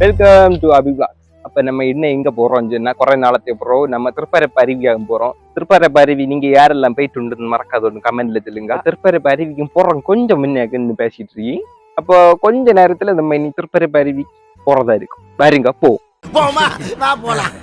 Welcome to அபிப்ளாக்ஸ். அப்ப நம்ம இன்னும் எங்க போறோம் சொன்னா குறை நாளத்தை போறோம். நம்ம திருப்பரப்பு அருவியாக போறோம். திருப்பரப்பு அருவி நீங்க யாரெல்லாம் போயிட்டு உண்டு மறக்காத ஒன்று கமெண்ட்ல சொல்லுங்க. திருப்பரப்பு அருவிக்கு போறோம் கொஞ்சம் முன்னே பேசிட்டு இருக்கீங்க. அப்போ கொஞ்ச நேரத்துல நம்ம இனி திருப்பரப்பு அருவி போறதா இருக்கும். பாருங்க போ போலாம்.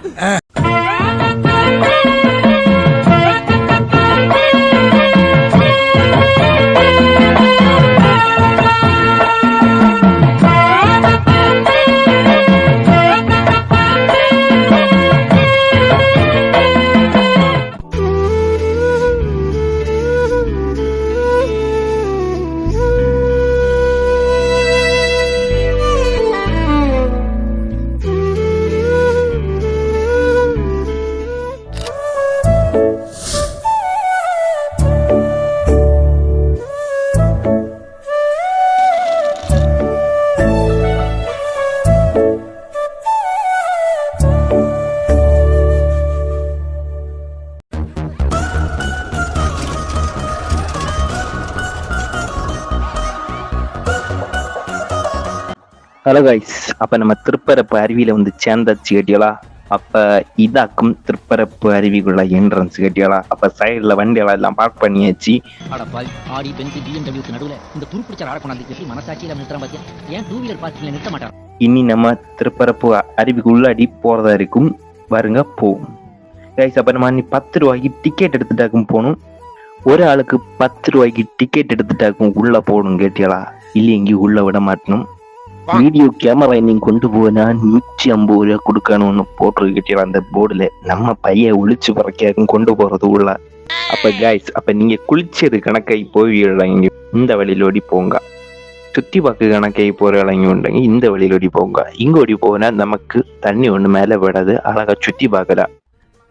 ஹலோ கைஸ், அப்ப நம்ம திருப்பரப்பு அருவியில வந்து சேர்ந்தாச்சு கேட்டியலா. அப்ப இதாக்கும் திருப்பரப்பு அருவிக்குள்ள என்ட்ரன்ஸ் கேட்டியலா. அப்ப சைடுல வண்டியெல்லாம் எல்லாம் பார்க் பண்ணியாச்சு. ஆடி பென்சி பிஎம்டபிள்யூக்கு நடுவுல இந்த துருப்பிடிச்ச ஆட கொண்டாந்து எப்படி மனசாட்சியில நிறுத்தற பாத்தியா? ஏன் டூ வீலர் பார்க்கிங்ல நிறுத்த மாட்டான்? இனி நம்ம திருப்பரப்பு அருவிக்குள்ளாடி போறதா இருக்கும். வருங்க போ கைஸ். அப்ப நம்ம 10 ரூபாய்க்கு டிக்கெட் எடுத்துட்டாக்கும் போகணும். ஒரு ஆளுக்கு 10 ரூபாய்க்கு டிக்கெட் எடுத்துட்டாக்கும் உள்ள போகணும் கேட்டியலா. இல்லை எங்கேயும் உள்ள விட மாட்டணும். வீடியோ கேமரா நீங்க கொண்டு போனா 150 ரூபா கொடுக்கணும்னு போட்டுருக்கிட்டே அந்த போர்டுல நம்ம பைய ஒளிச்சு பறக்காக்கும் கொண்டு போறது உள்ள. அப்ப கைஸ், அப்ப நீங்க குளிச்சது கணக்கை போய் இங்க இந்த வழியிலோடி போங்க. சுத்தி பார்க்க கணக்கை போற இளங்கி உண்டங்க இந்த வழியிலோடி போங்க. இங்க ஓடி போனா நமக்கு தண்ணி ஒண்ணு மேல விடாது. அழகா சுத்தி பார்க்கலாம்.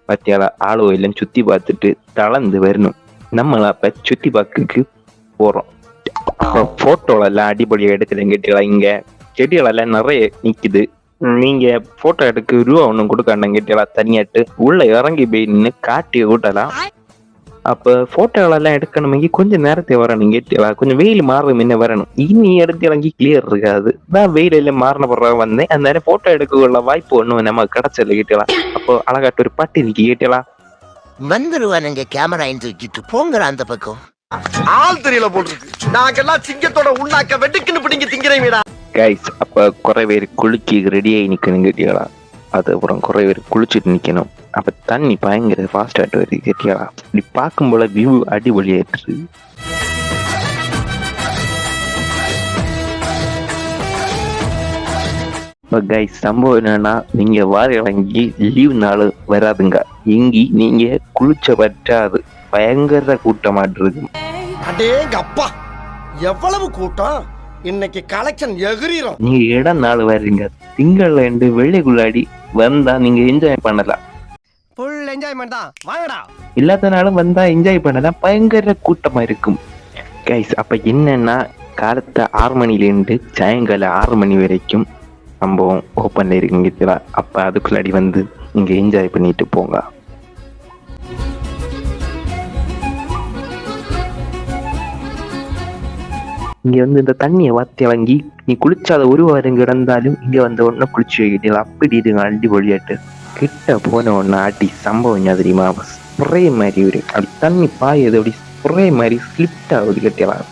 பத்தியால ஆளோ இல்லைன்னு சுத்தி பார்த்துட்டு தளர்ந்து வரணும். நம்மள அப்ப சுத்தி பார்க்கு போறோம். அப்ப போட்டோல எல்லாம் அடிப்படையா எடுக்கலன்னு கேட்டீங்களா. இங்க செடிகளெல்லாம் நிறைய நிக்குது. நீங்க போட்டோ எடுக்க ரூபா ஒண்ணும் கொடுக்காண்டங்க கேட்டீங்களா. தனியாட்டு உள்ள இறங்கி போய் நின்று காட்டி விட்டலாம். அப்ப போட்டோகளெல்லாம் எடுக்கணுமே கொஞ்சம் நேரத்தை வரணும் கேட்டீங்களா. கொஞ்சம் வெயில் மாறுறது முன்ன வரணும். இனி எடுத்து இறங்கி கிளியர் இருக்காது. நான் வெயில் எல்லாம் மாறின பிறகு வந்தேன். அந்த நேரம் போட்டோ எடுக்க வாய்ப்பு ஒண்ணும் நம்ம கிடைச்சல கேட்டீங்களா. அப்போ அழகாட்டு ஒரு பாட்டு இருக்கு கேட்டீங்களா. வந்துருவானுங்க கேமரா தூக்கிட்டு போங்கிற அந்த பக்கம். ஆள் தெரியல போட்டுருக்கு. நாங்கெல்லாம் சிங்கத்தோட உண்ணாக்க வெட்டுக்குன்னு பிடிங்க திங்கிறீங்கடா கைஸ். அப்ப குறை பேர் குளிக்கு ரெடியாகி நிக்கணும் கேட்டியாளா. அதுக்கப்புறம் குறை பேர் குளிச்சுட்டு நிக்கணும். அப்ப தண்ணி பயங்கர ஃபாஸ்ட் ஆட்டு வருது கேட்டியாளா. இப்படி பார்க்கும் போல வியூ அடிபொலியாயிட்டு. இப்போ கைஸ் சம்பவம் என்னன்னா, நீங்க வார இறங்கி லீவ் நாள் வராதுங்க. எங்கி நீங்க குளிச்ச பற்றாது. பயங்கர கூட்டமாட்டு இருக்கு. அடேங்க அப்பா, எவ்வளவு கூட்டம்! இன்னைக்கு கலெக்ஷன் எகிரிரும். நீங்க இடம் நாள் வர்றீங்க. திங்கள்ல இருந்து வெள்ளைக்குள்ளாடி வந்தா நீங்க என்ஜாய் பண்ணலாம். ஃபுல் என்ஜாய்மெண்ட் தான். வாங்கடா. இல்லாத நாளும் வந்தா என்ஜாய் பண்ணலாம். பயங்கர கூட்டமா இருக்கும் கைஸ். அப்ப என்னன்னா, காலத்தை 6 மணிலேருந்து சாயங்காலம் 6 மணி வரைக்கும் சம்பவம் ஓப்பன்ல இருக்குங்க. அப்ப அதுக்குள்ளாடி வந்து நீங்க என்ஜாய் பண்ணிட்டு போங்க. இங்க வந்து இந்த தண்ணியை வாத்தி வாங்கி நீ குளிச்சாத ஒரு வாரம் கிடந்தாலும் இங்க வந்த உடனே குளிச்சு வைக்கிட்டீங்களா. அப்படி இதுங்க அடி பொழியாட்டு கிட்ட போன உடனே ஆட்டி சம்பவம் என்ன தெரியுமா. ஸ்ப்ரே மாதிரி ஒரு அப்படி தண்ணி பாயுது. அப்படி ஸ்ப்ரே மாதிரி ஸ்லிப்ட் ஆகுது கட்டியலாம்.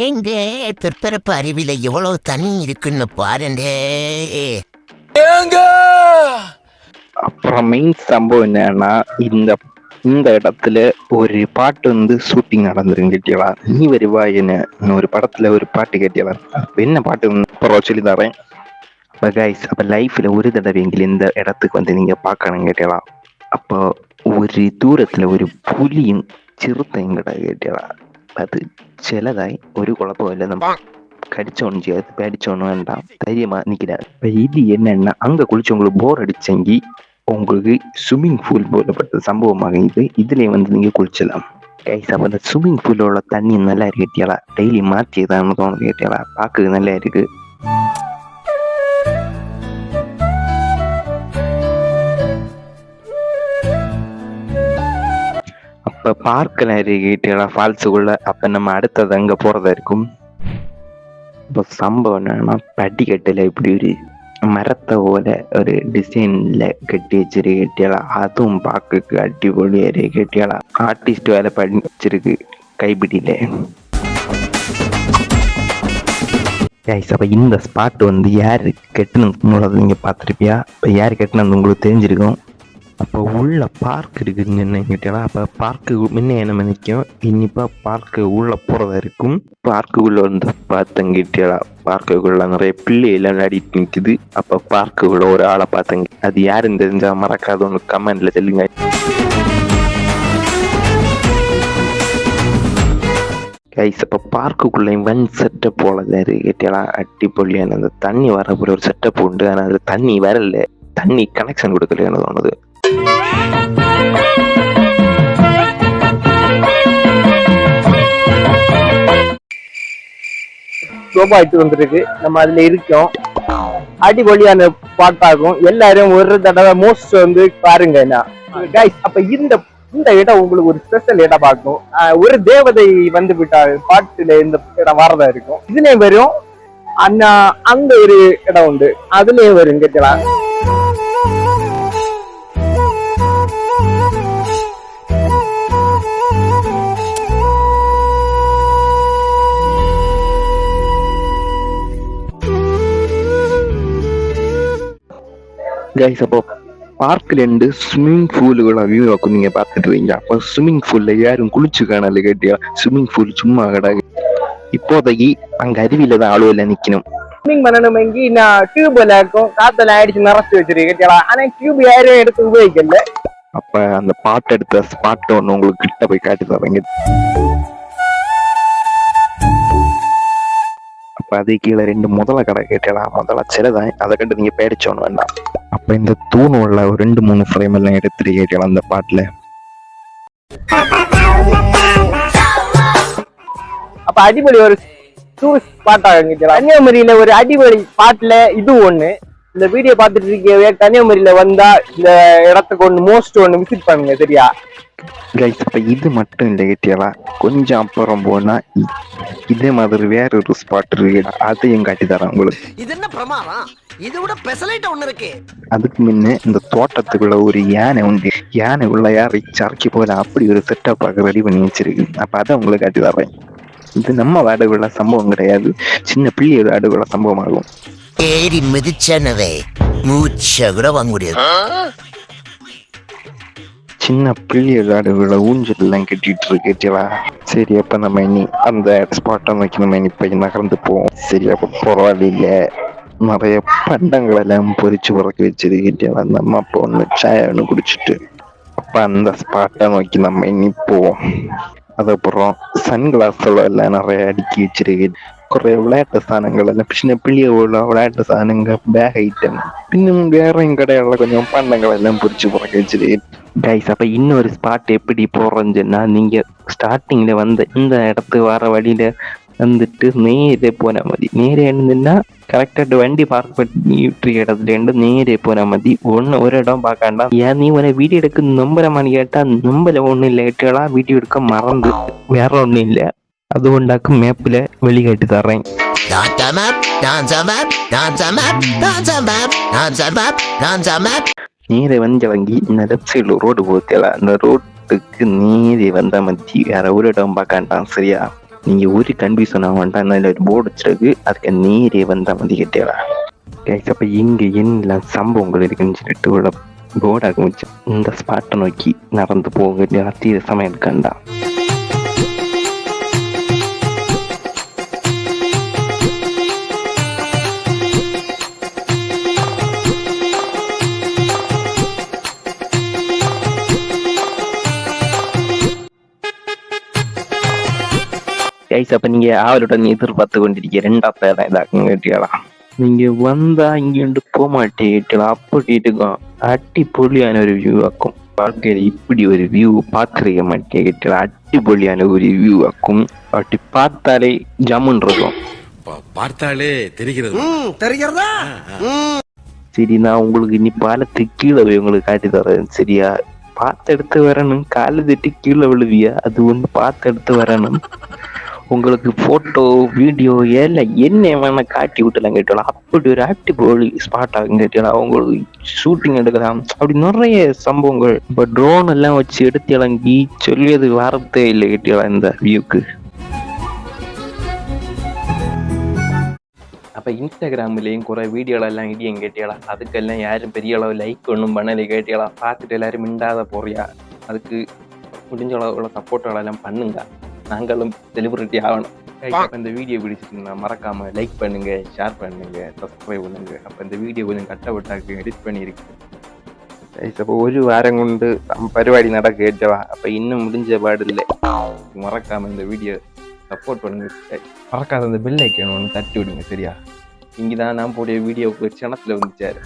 ஏங்க திருப்பரப்பு அருவியில எவ்வளவு தண்ணி இருக்குன்னு பாருங்க. அப்புறம் மெயின் சம்பவம் என்னன்னா, இந்த இடத்துல ஒரு பாட்டு வந்து ஷூட்டிங் நடந்துருக்கு கேட்டியலா. நீ வருவா என்ன ஒரு படத்துல ஒரு பாட்டு கேட்டியலா. என்ன பாட்டு அப்புறம் சொல்லி தரேன். அப்ப கைஸ், அப்ப லைஃப்ல ஒரு தடவை எங்கிலும் இந்த இடத்துக்கு வந்து நீங்க பார்க்கணும் கேட்டியலா. அப்போ ஒரு தூரத்துல ஒரு புலியும் சிறுத்தையும் கிட்ட கேட்டியலா. அது சிலதாய் ஒரு குழப்பம் இல்லை. நம்ம கடிச்சோன்னு செய்யாது, பேடிச்சோன்னு வேண்டாம், தைரியமா நிக்கிறாரு. இப்ப இது என்னன்னா, அங்க குளிச்சு உங்களுக்கு போர் அடிச்சங்கி உங்களுக்கு ஸ்விம்மிங் பூல் போலப்பட்ட சம்பவமாக இது. இதுலயே வந்து நீங்க குளிச்சலாம் கைஸ். அப்ப அந்த ஸ்விம்மிங் பூலோட தண்ணி நல்லா இருக்கு கேட்டியாலா. டெய்லி மாற்றியதான் தோணுது கேட்டியாலா. பார்க்க நல்லா இருக்கு. அப்ப பார்க்கலாம் கேட்டீங்களா ஃபால்ஸுக்குள்ள. அப்ப நம்ம அடுத்தது அங்க போறதா இருக்கும். இப்போ சம்பவம் என்னன்னா படிக்கட்டுல இப்படி ஒரு மரத்தை போல ஒரு டிசைன்ல கட்டி வச்சிருக்கு கேட்டியாலா. அதுவும் பார்க்க அடிப்பொழியா கேட்டியாலா. ஆர்டிஸ்ட் வேலை பண்ணி வச்சிருக்கு கைப்பிடியில. அப்ப இந்த ஸ்பாட் வந்து யாரு கெட்டுனது நீங்க பார்த்துருப்பியா. இப்போ யார் கெட்டினது உங்களுக்கு தெரிஞ்சிருக்கும். அப்போ உள்ள பார்க் இருக்குங்க என்ன கேட்டாலா. அப்போ பார்க்கு முன்ன என்ன நிற்கும். இன்னிப்பா பார்க்கு உள்ள போறதா இருக்கும். பார்க்குள்ள வந்து பார்த்தங்க கேட்டியாலா. பார்க்குள்ள நிறைய பிள்ளைகள் விளையாடிட்டு நிற்குது. அப்போ பார்க்குள்ள ஒரு ஆளை பார்த்தங்க. அது யாருன்னு தெரிஞ்சா மறக்காத ஒன்று கமெண்ட்ல சொல்லுங்க. கைஸ் அப்போ பார்க்குக்குள்ளே ஒன் செட்டப் போலதாரு கேட்டியாலா. அடிப்பொழியான அந்த தண்ணி வரப்போற ஒரு செட்டப் உண்டு. ஆனால் அது தண்ணி வரல, தண்ணி கனெக்ஷன் கொடுக்கலன்னு தோணுது. சோபாய்ட்டு வந்துருக்கு. நம்ம அதுல இருக்கோம். அடிப்பொலியான பாட்டாகும். எல்லாரும் ஒரு தடவை மோஸ்ட் வந்து பாருங்க. அப்ப இந்த இடம் உங்களுக்கு ஒரு ஸ்பெஷல் இடம் பார்க்கும். ஒரு தேவதை வந்து விட்டாரு பாட்டுல இந்த இடம் வரதா இருக்கும். இதுலயும் வரும். அங்க ஒரு இடம் உண்டு, அதுலயும் வரும் கேட்கலாம். அப்போ பார்க்ல இருந்து ஸ்விம்மிங் பூலுகளை வியூ ஆக்கும் நீங்க பாத்துட்டு இருக்கீங்க. அப்போ ஸ்விம்மிங் பூல்ல யாரும் குளிச்சு காணல கேட்டியா. ஸ்விம்மிங் பூல் சும்மா கிடாது. இப்போதைக்கு அங்க அருவியில தான் ஆளுவில நிக்கணும். ஸ்விம்மிங் பண்ணணுமெங்கி நான் டியூப்ல இருக்கும். காத்தல ஆயிடுச்சு நிறச்சு வச்சிருக்கேன். ஆனா டியூப் யாரும் எடுத்து உபயோகிக்கல. அப்ப அந்த பாட்டு எடுத்த ஸ்பாட் ஒண்ணு உங்களுக்கு கிட்ட போய் காட்டி தரீங்க. அப்ப அது கீழே 2 முதல கடை கேட்டலாம். முதல்ல சிலதான், அதை கண்டு நீங்க பேடிச்சோன்னு வேண்டாம். அப்ப இந்த தூண் உள்ள ஒரு 2-3 ஃப்ரேம் எல்லாம் எடுத்துட்டு கேட்கலாம் அந்த பாட்டுல. அப்ப அடிப்பொலி ஒரு டூரிஸ்ட் ஸ்பாட்டாக கன்னியாகுமரியில ஒரு அடிப்பொலி பாட்டுல இது ஒண்ணு. இந்த வீடியோ பார்த்துட்டு இருக்கவே கன்னியாகுமரியில வந்தா இந்த இடத்துக்கு ஒண்ணு மோஸ்ட் ஒண்ணு விசிட் பண்ணுங்க சரியா. இப்ப இது மட்டும் இல்லை கேட்டியாலா. கொஞ்சம் அப்புறம் போனா இதே மாதிரி வேற ஒரு ஸ்பாட் இருக்கு. அதையும் காட்டி தரேன் உங்களுக்கு. இது என்ன பிரமாதம், இதை விட பெசலைட் ஒண்ணு இருக்கு. அதுக்கு முன்ன இந்த தோட்டத்துக்குள்ள ஒரு யானை உண்டு. யானை உள்ள யாரை சரக்கி போல அப்படி ஒரு செட்டப் ரெடி பண்ணி வச்சிருக்கு. அப்ப அதை உங்களுக்கு காட்டி தரேன். இது நம்ம வாடகைள்ள சம்பவம் கிடையாது, சின்ன பிள்ளையோட வாடகைள்ள சம்பவம் ஆகும். ஏறி மிதிச்சனவே மூச்சை கூட வாங்க முடியாது. சின்ன பிள்ளையோட வாடகைள்ள ஊஞ்சல் எல்லாம் கட்டிட்டு இருக்கேவா. சரி அப்ப நம்ம இனி அந்த ஸ்பாட்டை நோக்கி நம்ம இனி போய் நகர்ந்து போவோம். சரி அப்ப பரவாயில்ல. நிறைய பண்டங்கள் எல்லாம் பொறிச்சு புறக்க வச்சிருக்கேவா. நம்ம அப்போ ஒன்று சாய ஒன்று குடிச்சிட்டு அப்ப அந்த ஸ்பாட்டை நோக்கி நம்ம இனி போவோம். அதுக்கப்புறம் சன்கிளாஸ் எல்லாம் நிறைய அடுக்கி வச்சிருக்கு. குறைய விளையாட்டு சாதனங்கள் எல்லாம் சின்ன பிள்ளைய உள்ள விளையாட்டு சாதனங்கள், பேக் ஐட்டம், இன்னும் வேற கடையில கொஞ்சம் பண்டங்கள் எல்லாம் பொறிச்சு புறக்க வச்சிருக்கு. கைஸ் அப்ப இன்னொரு ஸ்பாட் எப்படி போறோம்னா, நீங்க ஸ்டார்டிங்ல வந்த இந்த இடத்துக்கு வர வழியில வந்துட்டு நேரே போன மாதிரி நேரே இருந்துன்னா கரெக்டா வண்டி பார்க் பண்ணி இடத்துல இருந்து நேரே போன மாதிரி ஒரு இடம் பார்க்காண்டா. ஏன் நீ ஒரு வீடியோ எடுக்க நம்புறமான்னு கேட்டா நம்பல ஒண்ணு இல்லை. கேட்டா வீடியோ எடுக்க மறந்து வேற ஒண்ணும் இல்லை. அது கொண்டாக்கும் மேப்ல வெளிக்காட்டி தர்றேன். நேரே வந்து வாங்கி இந்த லெஃப்ட் சைட்ல ரோடு போத்தல. அந்த ரோட்டுக்கு நேரே வந்த மாதிரி வேற ஒரு இடம் பார்க்காண்டான் சரியா. நீங்க ஒரு கன்ஃபியூஷன் ஆக வேண்டாம். ஒரு போர்டு வச்சிருக்கு, அதுக்கு நேரே வந்த மாதிரி கேட்டா. அப்ப இங்க என்ன சம்பவங்கள் இருக்குன்னு சொல்லிட்டு உள்ள போர்டாக வச்சு இந்த ஸ்பாட்டை நோக்கி நடந்து போக தீர சமயம் இருக்காண்டா. அப்ப நீங்க ஆவலுடன் எதிர்பார்த்து கொண்டிருக்க 2வது இடம் இதாக்கும் கேட்டியாளா. நீங்க வந்தா இங்கிருந்து போக மாட்டேன் அப்படி இருக்கும். அடிப்பொலியான ஒரு வியூ ஆக்கும். வாழ்க்கையில இப்படி ஒரு வியூ பார்த்துருக்க மாட்டேன் கேட்டா. அடிப்பொலியான ஒரு வியூ ஆக்கும். அப்படி பார்த்தாலே ஜம்முன் இருக்கும். பார்த்தாலே தெரிகிறதா. சரி நான் உங்களுக்கு இனி பாலத்துக்கு கீழே போய் உங்களுக்கு காட்டி தரேன் சரியா. பார்த்து எடுத்து வரணும். காலு தட்டி கீழே விழுவியா, அது ஒன்று பார்த்து எடுத்து வரணும். உங்களுக்கு போட்டோ வீடியோ எல்லாம் என்ன வேணா காட்டி விட்டுலாம் கேட்டலாம். அப்படி ஒரு ஆக்டிவ் ஸ்பாட் ஆகும் கேட்டலாம். உங்களுக்கு ஷூட்டிங் எடுக்கலாம். அப்படி நிறைய சம்பவங்கள். இப்போ ட்ரோன் எல்லாம் வச்சு எடுத்து இறங்கி சொல்லியது வார்த்தை இல்லை கேட்டலாம் இந்த வியூக்கு. அப்போ இன்ஸ்டாகிராம்லேயும் குறை வீடியோலாம் இடியும் கேட்டியலாம். அதுக்கெல்லாம் யாரும் பெரிய அளவு லைக் ஒன்றும் பண்ணலை கேட்டியலாம். பார்த்துட்டு எல்லாரும் மிண்டாத போறியா, அதுக்கு முடிஞ்ச அளவுல சப்போர்ட்டெல்லாம் பண்ணுங்க. நாங்களும் செலிபிரிட்டி ஆகணும். அப்போ இந்த வீடியோ பிடிச்சிருந்தா மறக்காம லைக் பண்ணுங்க, ஷேர் பண்ணுங்க, சப்ஸ்கிரைப் பண்ணுங்க. அப்போ இந்த வீடியோ கொஞ்சம் கட்டப்பட்டாக்கு எடிட் பண்ணியிருக்கேன். அப்போ ஒரு வாரம் கொண்டு பரிபாடி நடக்க கேட்டவா. அப்போ இன்னும் முடிஞ்ச பாடு இல்லை. மறக்காம இந்த வீடியோ சப்போர்ட் பண்ணுங்க. மறக்காத அந்த பெல் ஐக்கான் ஒன்று தட்டி விடுங்க. சரியா? இங்கதான் நான் போடைய வீடியோவுக்கு சேனத்துல வந்துச்சாரு.